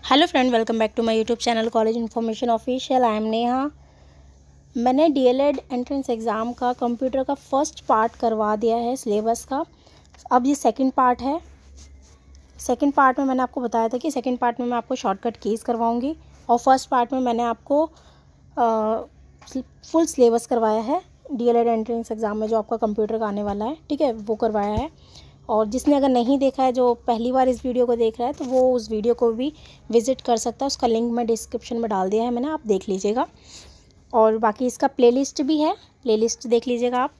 Hello friend, welcome back to my YouTube channel college information official. I am Neha. मैंने DElEd entrance exam का computer का first part करवा दिया है syllabus का। अब ये सेकंड पार्ट है। सेकंड पार्ट में मैंने आपको बताया था कि सेकंड पार्ट में मैं आपको शॉर्टकट कीज़ करवाऊंगी और फर्स्ट पार्ट में मैंने आपको फुल सिलेबस करवाया है डीएलएड एंट्रेंस एग्ज़ाम में जो आपका कंप्यूटर का आने वाला है, ठीक है, वो करवाया है। और जिसने अगर नहीं देखा है, जो पहली बार इस वीडियो को देख रहा है, तो वो उस वीडियो को भी विज़िट कर सकता है। उसका लिंक मैं डिस्क्रिप्शन में डाल दिया है मैंने, आप देख लीजिएगा। और बाकी इसका प्लेलिस्ट भी है, प्लेलिस्ट देख लीजिएगा आप।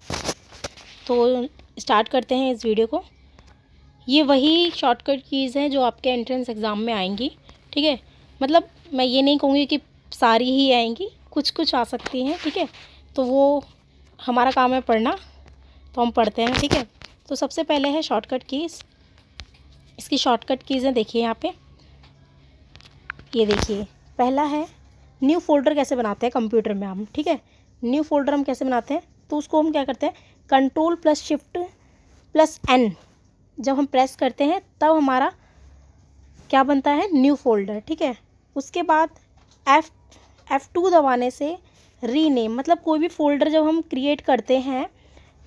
तो स्टार्ट करते हैं इस वीडियो को। ये वही शॉर्टकट कीज़ हैं जो आपके एंट्रेंस एग्ज़ाम में आएंगी, ठीक है। मतलब मैं ये नहीं कहूँगी कि सारी ही आएंगी, कुछ कुछ आ सकती हैं, ठीक है। तो वो हमारा काम है पढ़ना, तो हम पढ़ते हैं, ठीक है। तो सबसे पहले है शॉर्टकट कीज़। इसकी शॉर्टकट कीज़ हैं, देखिए यहाँ पे, ये देखिए। पहला है न्यू फोल्डर कैसे बनाते हैं कंप्यूटर में हम, ठीक है। न्यू फोल्डर हम कैसे बनाते हैं, तो उसको हम क्या करते हैं, control plus shift plus N जब हम प्रेस करते हैं तब हमारा क्या बनता है, न्यू फोल्डर, ठीक है। उसके बाद F2 दबाने से रीनेम, मतलब कोई भी फोल्डर जब हम क्रिएट करते हैं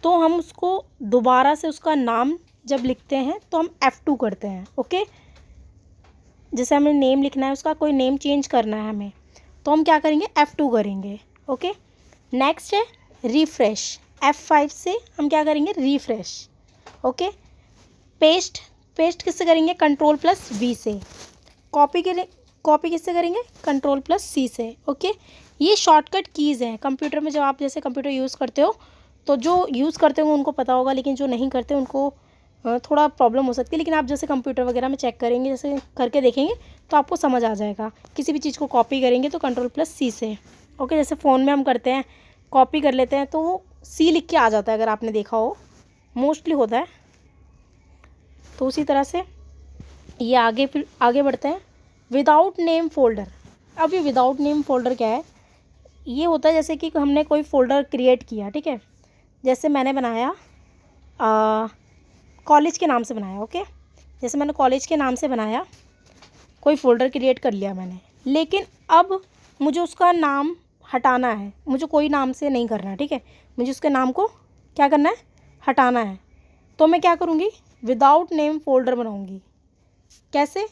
तो हम उसको दोबारा से उसका नाम जब लिखते हैं तो हम F2 करते हैं, ओके। जैसे हमें नेम लिखना है, उसका कोई नेम चेंज करना है हमें, तो हम क्या करेंगे, F2 करेंगे, ओके। नेक्स्ट है रिफ़्रेश। F5 से हम क्या करेंगे, रिफ़्रेश, ओके। पेस्ट किससे करेंगे, कंट्रोल प्लस V से। कॉपी किससे करेंगे, कंट्रोल प्लस C से, ओके। ये शॉर्टकट कीज़ हैं कंप्यूटर में। जब आप जैसे कंप्यूटर यूज़ करते हो, तो जो यूज़ करते होंगे उनको पता होगा, लेकिन जो नहीं करते उनको थोड़ा प्रॉब्लम हो सकती है। लेकिन आप जैसे कंप्यूटर वगैरह में चेक करेंगे, जैसे करके देखेंगे, तो आपको समझ आ जाएगा। किसी भी चीज़ को कॉपी करेंगे तो कंट्रोल प्लस C से, ओके। जैसे फ़ोन में हम करते हैं, कॉपी कर लेते हैं तो वो C लिख के आ जाता है, अगर आपने देखा हो, मोस्टली होता है। तो उसी तरह से ये फिर आगे बढ़ते हैं। Without name folder. अब ये विदाउट नेम फ़ोल्डर क्या है, ये होता है जैसे कि हमने कोई फ़ोल्डर क्रिएट किया, ठीक है। जैसे मैंने बनाया कॉलेज के नाम से बनाया, ओके। जैसे मैंने कॉलेज के नाम से बनाया, कोई फ़ोल्डर क्रिएट कर लिया मैंने, लेकिन अब मुझे उसका नाम हटाना है। मुझे कोई नाम से नहीं करना, ठीक है। मुझे उसके नाम को क्या करना है, हटाना है। तो मैं क्या करूँगी, विदाउट नेम फ़ोल्डर बनाऊँगी। कैसे,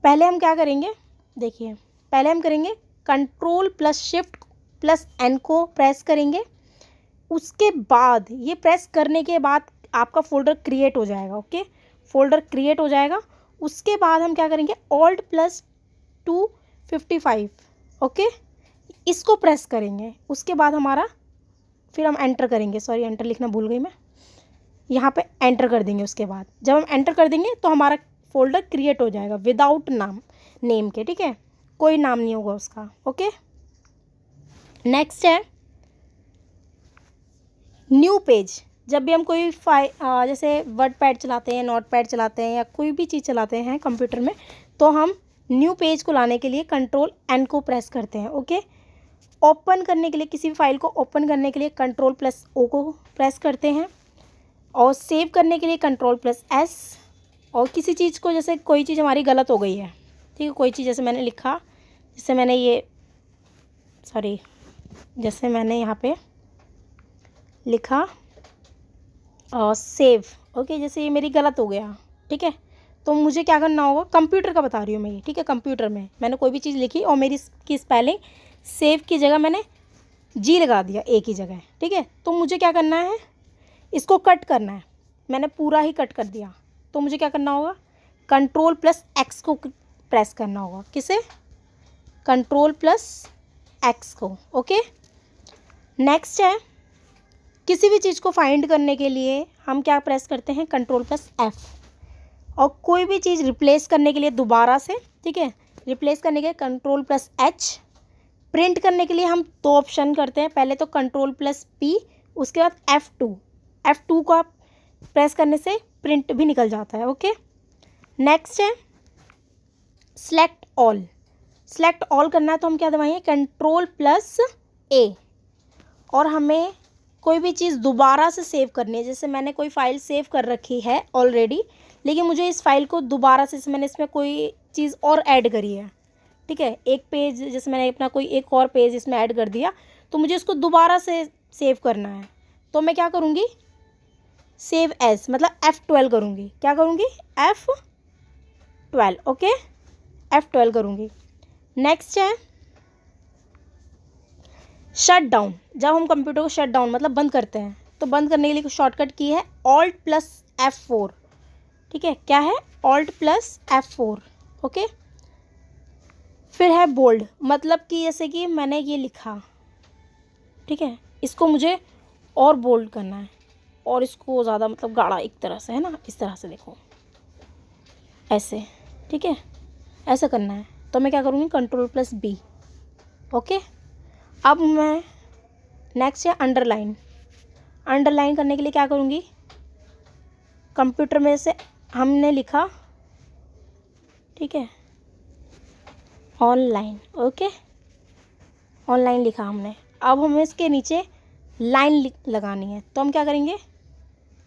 पहले हम क्या करेंगे, देखिए, पहले हम करेंगे control plus shift plus N को प्रेस करेंगे। उसके बाद ये प्रेस करने के बाद आपका फ़ोल्डर क्रिएट हो जाएगा, ओके। फ़ोल्डर क्रिएट हो जाएगा। उसके बाद हम क्या करेंगे, ऑल्ट प्लस 255, ओके, इसको प्रेस करेंगे। उसके बाद हमारा, फिर हम एंटर करेंगे, सॉरी एंटर लिखना भूल गई मैं, यहाँ पे एंटर कर देंगे। उसके बाद जब हम एंटर कर देंगे तो हमारा फ़ोल्डर क्रिएट हो जाएगा विदाउट नेम के, ठीक है। कोई नाम नहीं होगा उसका, ओके। नेक्स्ट है न्यू पेज। जब भी हम कोई जैसे वर्ड पैड चलाते हैं, नोट पैड चलाते हैं, या कोई भी चीज़ चलाते हैं कंप्यूटर में, तो हम न्यू पेज को लाने के लिए कंट्रोल एन को प्रेस करते हैं, ओके। ओपन करने के लिए, किसी भी फाइल को ओपन करने के लिए कंट्रोल प्लस O को प्रेस करते हैं। और सेव करने के लिए कंट्रोल प्लस S। और किसी चीज़ को, जैसे कोई चीज़ हमारी गलत हो गई है, ठीक है, कोई चीज़ जैसे मैंने लिखा, जैसे मैंने ये जैसे मैंने यहाँ पे लिखा सेव, ओके, जैसे ये मेरी गलत हो गया, ठीक है। तो मुझे क्या करना होगा, कंप्यूटर का बता रही हूँ मैं ये, ठीक है। कंप्यूटर में मैंने कोई भी चीज़ लिखी और मेरी की स्पेलिंग सेव की जगह मैंने G लगा दिया, A की जगह, ठीक है। तो मुझे क्या करना है, इसको कट करना है। मैंने पूरा ही कट कर दिया, तो मुझे क्या करना होगा, कंट्रोल प्लस X को प्रेस करना होगा। किसे, कंट्रोल प्लस X को, ओके। नेक्स्ट है, किसी भी चीज़ को फाइंड करने के लिए हम क्या प्रेस करते हैं, कंट्रोल प्लस F। और कोई भी चीज़ रिप्लेस करने के लिए दोबारा से, ठीक है, रिप्लेस करने के लिए कंट्रोल प्लस H। प्रिंट करने के लिए हम दो ऑप्शन करते हैं, पहले तो कंट्रोल प्लस P, उसके बाद F2 को आप प्रेस करने से प्रिंट भी निकल जाता है, ओके। नेक्स्ट है सेलेक्ट ऑल करना है, तो हम क्या दबाएंगे, कंट्रोल प्लस A। और हमें कोई भी चीज़ दोबारा से सेव करनी है, जैसे मैंने कोई फ़ाइल सेव कर रखी है ऑलरेडी, लेकिन मुझे इस फाइल को दोबारा से, मैंने इसमें कोई चीज़ और ऐड करी है, ठीक है, एक पेज जैसे मैंने अपना कोई एक और पेज इसमें ऐड कर दिया, तो मुझे इसको दोबारा से सेव करना है। तो मैं क्या करूँगी, सेव एज मतलब F12 करूँगी। क्या करूँगी, F12, ओके, F12 करूँगी। नेक्स्ट है शट डाउन। जब हम कंप्यूटर को शट डाउन मतलब बंद करते हैं, तो बंद करने के लिए शॉर्टकट की है Alt+F4, ठीक है, क्या है, Alt+F4, ओके। फिर है बोल्ड, मतलब कि जैसे कि मैंने ये लिखा, ठीक है, इसको मुझे और बोल्ड करना है, और इसको ज़्यादा मतलब गाढ़ा एक तरह से, है ना, इस तरह से देखो, ऐसे, ठीक है, ऐसा करना है। तो मैं क्या करूँगी, Ctrl+B, ओके। अब मैं नेक्स्ट है अंडरलाइन। अंडरलाइन करने के लिए क्या करूँगी, कंप्यूटर में से हमने लिखा, ठीक है, ऑनलाइन, ओके, ऑनलाइन लिखा हमने। अब हमें इसके नीचे लाइन लगानी है, तो हम क्या करेंगे,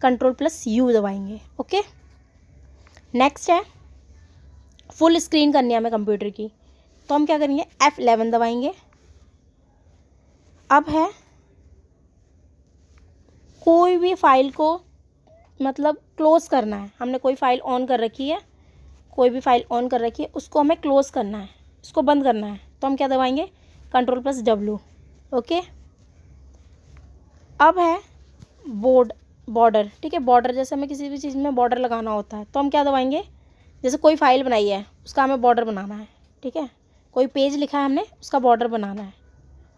Ctrl+U दबाएंगे, ओके। नेक्स्ट है फुल स्क्रीन करनी है हमें कंप्यूटर की, तो हम क्या करेंगे, F11 दबाएंगे। अब है कोई भी फाइल को मतलब क्लोज़ करना है, हमने कोई फाइल ऑन कर रखी है, कोई भी फाइल ऑन कर रखी है, उसको हमें क्लोज़ करना है, उसको बंद करना है, तो हम क्या दबाएंगे, Ctrl+W, ओके। अब है बॉर्डर, ठीक है, बॉर्डर जैसे हमें किसी भी चीज़ में बॉर्डर लगाना होता है, तो हम क्या दबाएंगे, जैसे कोई फाइल बनाई है उसका हमें बॉर्डर बनाना है, ठीक है, कोई पेज लिखा है हमने उसका बॉर्डर बनाना है,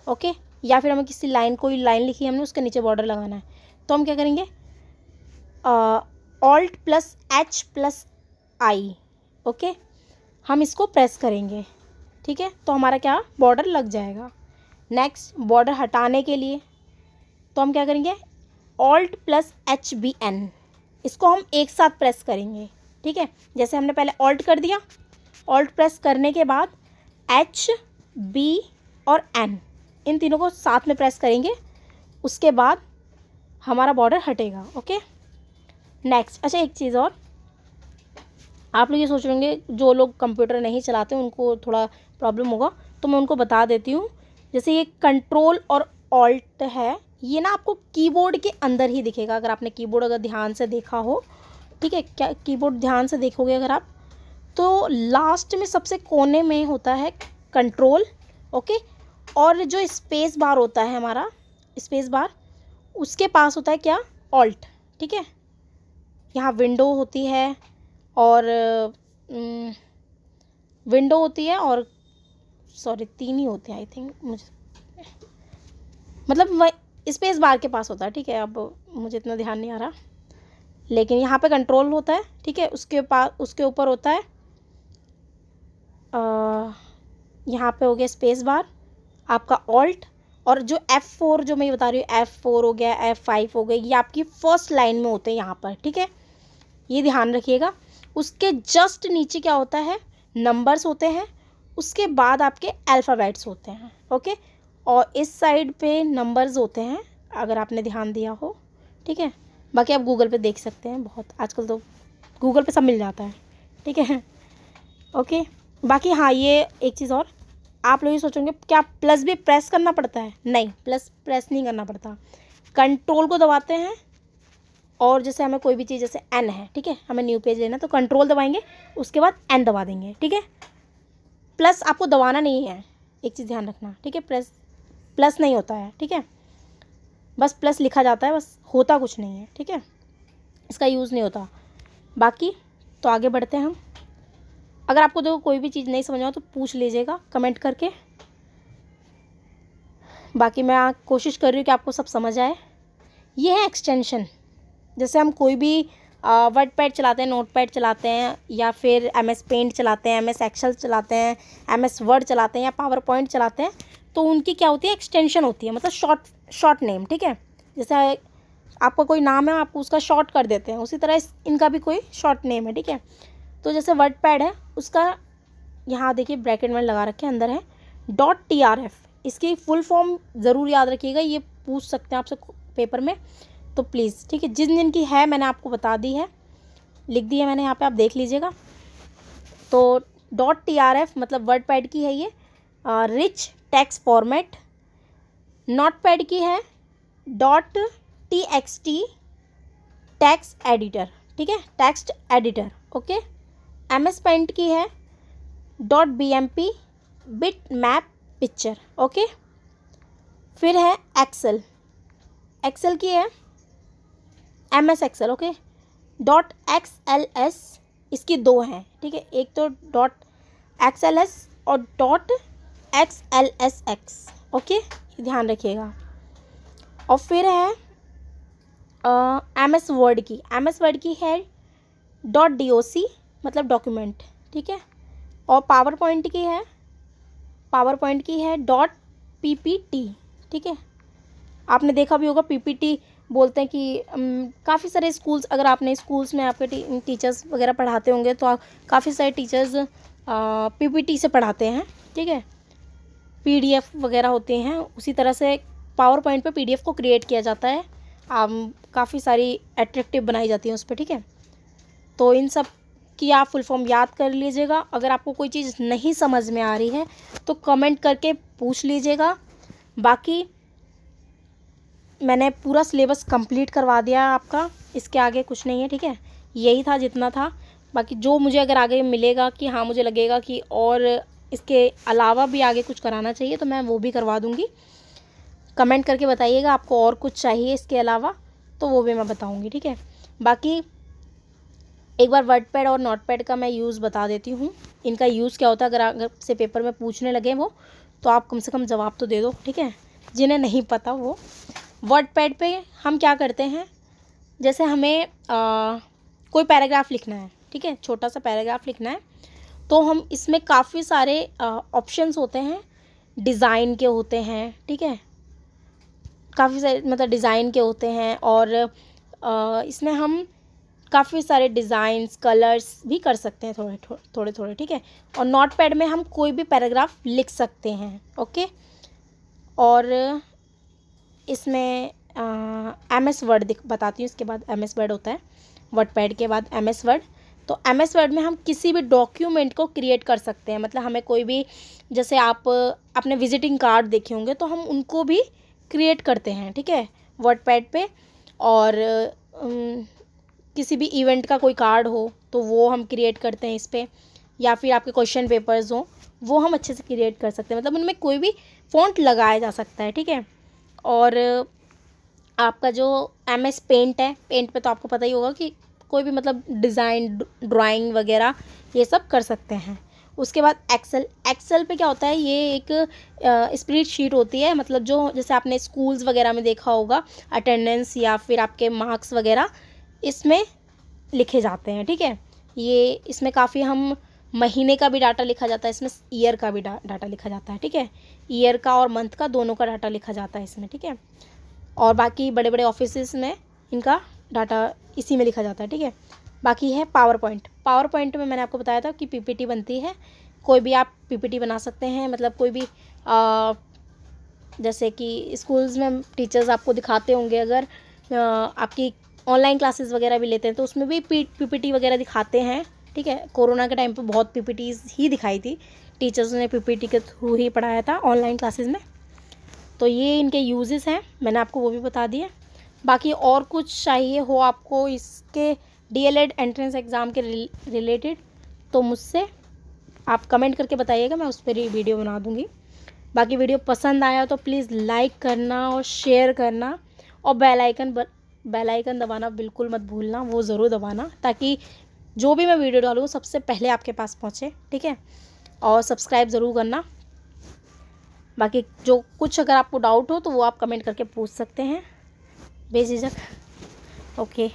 ओके, या फिर हमें किसी लाइन, कोई लाइन लिखी है हमने उसके नीचे बॉर्डर लगाना है, तो हम क्या करेंगे, Alt+H+I, ओके, हम इसको प्रेस करेंगे, ठीक है, तो हमारा क्या बॉर्डर लग जाएगा। नेक्स्ट बॉर्डर हटाने के लिए, तो हम क्या करेंगे, Alt+HBN, इसको हम एक साथ प्रेस करेंगे, ठीक है, जैसे हमने पहले Alt कर दिया, Alt प्रेस करने के बाद H, B और N, इन तीनों को साथ में प्रेस करेंगे, उसके बाद हमारा बॉर्डर हटेगा, ओके। नेक्स्ट, अच्छा एक चीज़ और, आप लोग ये सोच रहे होंगे जो लोग कंप्यूटर नहीं चलाते उनको थोड़ा प्रॉब्लम होगा, तो मैं उनको बता देती हूँ। जैसे ये कंट्रोल और ऑल्ट है, ये ना आपको कीबोर्ड के अंदर ही दिखेगा, अगर आपने कीबोर्ड अगर ध्यान से देखा हो, ठीक है, क्या कीबोर्ड ध्यान से देखोगे अगर आप, तो लास्ट में सबसे कोने में होता है कंट्रोल, ओके, और जो स्पेस बार होता है हमारा, स्पेस बार, उसके पास होता है क्या, ऑल्ट, ठीक है। यहाँ विंडो होती है और विंडो होती है और सॉरी 3 ही होते हैं आई थिंक, मुझे मतलब वह स्पेस बार के पास होता है, ठीक है, अब मुझे इतना ध्यान नहीं आ रहा, लेकिन यहाँ पे कंट्रोल होता है, ठीक है, उसके पास उसके ऊपर होता है यहाँ पे हो गया स्पेस बार, आपका ऑल्ट, और जो F4 जो मैं बता रही हूँ, F4 हो गया, F5 हो गई, ये आपकी फर्स्ट लाइन में होते हैं यहाँ पर, ठीक है, ये ध्यान रखिएगा। उसके जस्ट नीचे क्या होता है, नंबर्स होते हैं, उसके बाद आपके अल्फ़ाबेट्स होते हैं, ओके, और इस साइड पे नंबर्स होते हैं अगर आपने ध्यान दिया हो, ठीक है, बाकी आप गूगल पे देख सकते हैं, बहुत आजकल तो गूगल पे सब मिल जाता है, ठीक है, ओके। बाकी हाँ, ये एक चीज़ और, आप लोग ये सोचेंगे क्या प्लस भी प्रेस करना पड़ता है, नहीं, प्लस प्रेस नहीं करना पड़ता, कंट्रोल को दबाते हैं, और जैसे हमें कोई भी चीज़ जैसे N है, ठीक है, हमें न्यू पेज लेना, तो कंट्रोल दबाएंगे, उसके बाद N दबा देंगे, ठीक है, प्लस आपको दबाना नहीं है, एक चीज़ ध्यान रखना, ठीक है, प्लस नहीं होता है, ठीक है, बस प्लस लिखा जाता है, बस होता कुछ नहीं है, ठीक है, इसका यूज़ नहीं होता। बाकी तो आगे बढ़ते हैं हम, अगर आपको देखो कोई भी चीज़ नहीं समझ में तो पूछ लीजिएगा कमेंट करके, बाकी मैं कोशिश कर रही हूँ कि आपको सब समझ आए। ये है एक्सटेंशन, जैसे हम कोई भी वर्डपैड चलाते हैं, नोटपैड चलाते हैं, या फिर MS पेंट चलाते हैं, MS एक्सेल चलाते हैं, MS वर्ड चलाते हैं, या पावर पॉइंट चलाते हैं, तो उनकी क्या होती है, एक्सटेंशन होती है, मतलब शॉर्ट नेम, ठीक है, जैसे आपका कोई नाम है, आपको उसका शॉर्ट कर देते हैं, उसी तरह इनका भी कोई शॉर्ट नेम है, ठीक है। तो जैसे वर्डपैड है, उसका यहाँ देखिए ब्रैकेट में लगा रखे अंदर है .trf, इसकी फुल फॉर्म ज़रूर याद रखिएगा, ये पूछ सकते हैं आपसे पेपर में, तो प्लीज़, ठीक है, जिन जिन की है मैंने आपको बता दी है, लिख दी है मैंने यहाँ पे, आप देख लीजिएगा। तो .trf मतलब वर्डपैड की है ये, रिच टेक्स्ट फॉर्मेट। नोटपैड की है .txt टेक्स्ट एडिटर, ठीक है, text editor, okay. MS paint की है .bmp bitmap picture, okay. फिर है एक्सेल, एक्सेल की है MS एक्सेल, ओके। .xls इसकी दो हैं, ठीक है, एक तो .xls और .xlsx, ओके, ध्यान रखिएगा। और फिर है MS वर्ड की, MS वर्ड की है .doc मतलब डॉक्यूमेंट, ठीक है। और पावर पॉइंट की है, पावर पॉइंट की है .ppt, ठीक है। आपने देखा भी होगा PPT बोलते हैं कि काफ़ी सारे स्कूल्स, अगर आपने स्कूल्स में आपके टीचर्स वगैरह पढ़ाते होंगे तो काफ़ी सारे टीचर्स PPT से पढ़ाते हैं, ठीक है। PDF वगैरह होते हैं, उसी तरह से पावर पॉइंट पे PDF को क्रिएट किया जाता है, काफ़ी सारी एट्रैक्टिव बनाई जाती हैं उस पर, ठीक है। तो इन सब की आप फुल फॉर्म याद कर लीजिएगा। अगर आपको कोई चीज़ नहीं समझ में आ रही है तो कमेंट करके पूछ लीजिएगा। बाकी मैंने पूरा सिलेबस कंप्लीट करवा दिया आपका, इसके आगे कुछ नहीं है, ठीक है। यही था जितना था। बाकी जो मुझे अगर आगे मिलेगा कि हाँ मुझे लगेगा कि और इसके अलावा भी आगे कुछ कराना चाहिए तो मैं वो भी करवा दूँगी। कमेंट करके बताइएगा आपको और कुछ चाहिए इसके अलावा, तो वो भी मैं बताऊँगी, ठीक है। बाकी एक बार वर्डपैड और नोटपैड का मैं यूज़ बता देती हूँ। इनका यूज़ क्या होता है, अगर से पेपर में पूछने लगे वो, तो आप कम से कम जवाब तो दे दो, ठीक है, जिन्हें नहीं पता वो। वर्डपैड पे हम क्या करते हैं, जैसे हमें कोई पैराग्राफ लिखना है, ठीक है, छोटा सा पैराग्राफ लिखना है, तो हम इसमें काफ़ी सारे ऑप्शंस होते हैं, डिज़ाइन के होते हैं, ठीक है, काफ़ी सारे मतलब डिज़ाइन के होते हैं। और इसमें हम काफ़ी सारे डिज़ाइंस कलर्स भी कर सकते हैं थोड़े थोड़े, ठीक है। और नोटपैड में हम कोई भी पैराग्राफ लिख सकते हैं, ओके। और इसमें MS वर्ड बताती हूँ, इसके बाद MS वर्ड होता है, वर्डपैड के बाद MS वर्ड। तो MS वर्ड में हम किसी भी डॉक्यूमेंट को क्रिएट कर सकते हैं, मतलब हमें कोई भी, जैसे आप अपने विजिटिंग कार्ड देखे होंगे तो हम उनको भी क्रिएट करते हैं, ठीक है, वर्डपैड पे। और किसी भी इवेंट का कोई कार्ड हो तो वो हम क्रिएट करते हैं इस पर, या फिर आपके क्वेश्चन पेपर्स हो वो हम अच्छे से क्रिएट कर सकते हैं, मतलब उनमें कोई भी फ़ॉन्ट लगाया जा सकता है, ठीक है। और आपका जो MS पेंट है, पेंट पे तो आपको पता ही होगा कि कोई भी मतलब डिज़ाइन ड्राइंग वगैरह ये सब कर सकते हैं। उसके बाद एक्सेल, एक्सेल पे क्या होता है, ये एक स्प्रेडशीट होती है, मतलब जो जैसे आपने स्कूल्स वगैरह में देखा होगा, अटेंडेंस या फिर आपके मार्क्स वगैरह इसमें लिखे जाते हैं, ठीक है। ये इसमें काफ़ी हम महीने का भी डाटा लिखा जाता है, इसमें ईयर का भी डाटा लिखा जाता है, ठीक है, ईयर का और मंथ का दोनों का डाटा लिखा जाता है इसमें, ठीक है। और बाकी बड़े बड़े ऑफिसेस में इनका डाटा इसी में लिखा जाता है, ठीक है। बाकी है पावर पॉइंट, पावर पॉइंट में मैंने आपको बताया था कि PPT बनती है, कोई भी आप PPT बना सकते हैं, मतलब कोई भी जैसे कि स्कूल्स में टीचर्स आपको दिखाते होंगे, अगर आपकी ऑनलाइन क्लासेस वगैरह भी लेते हैं तो उसमें भी PPT वगैरह दिखाते हैं, ठीक है। कोरोना के टाइम पे बहुत PPTs ही दिखाई थी, टीचर्स ने PPT के थ्रू ही पढ़ाया था ऑनलाइन क्लासेस में। तो ये इनके यूजेस हैं, मैंने आपको वो भी बता दिए। बाकी और कुछ चाहिए हो आपको इसके DLED एंट्रेंस एग्ज़ाम के रिलेटेड तो मुझसे आप कमेंट करके बताइएगा, मैं उस पर ही वीडियो बना दूँगी। बाकी वीडियो पसंद आया तो प्लीज़ लाइक करना और शेयर करना, और बेल आइकन दबाना बिल्कुल मत भूलना, वो ज़रूर दबाना, ताकि जो भी मैं वीडियो डालूँ सबसे पहले आपके पास पहुँचे, ठीक है। और सब्सक्राइब ज़रूर करना। बाकी जो कुछ अगर आपको डाउट हो तो वो आप कमेंट करके पूछ सकते हैं बेझिझक, ओके।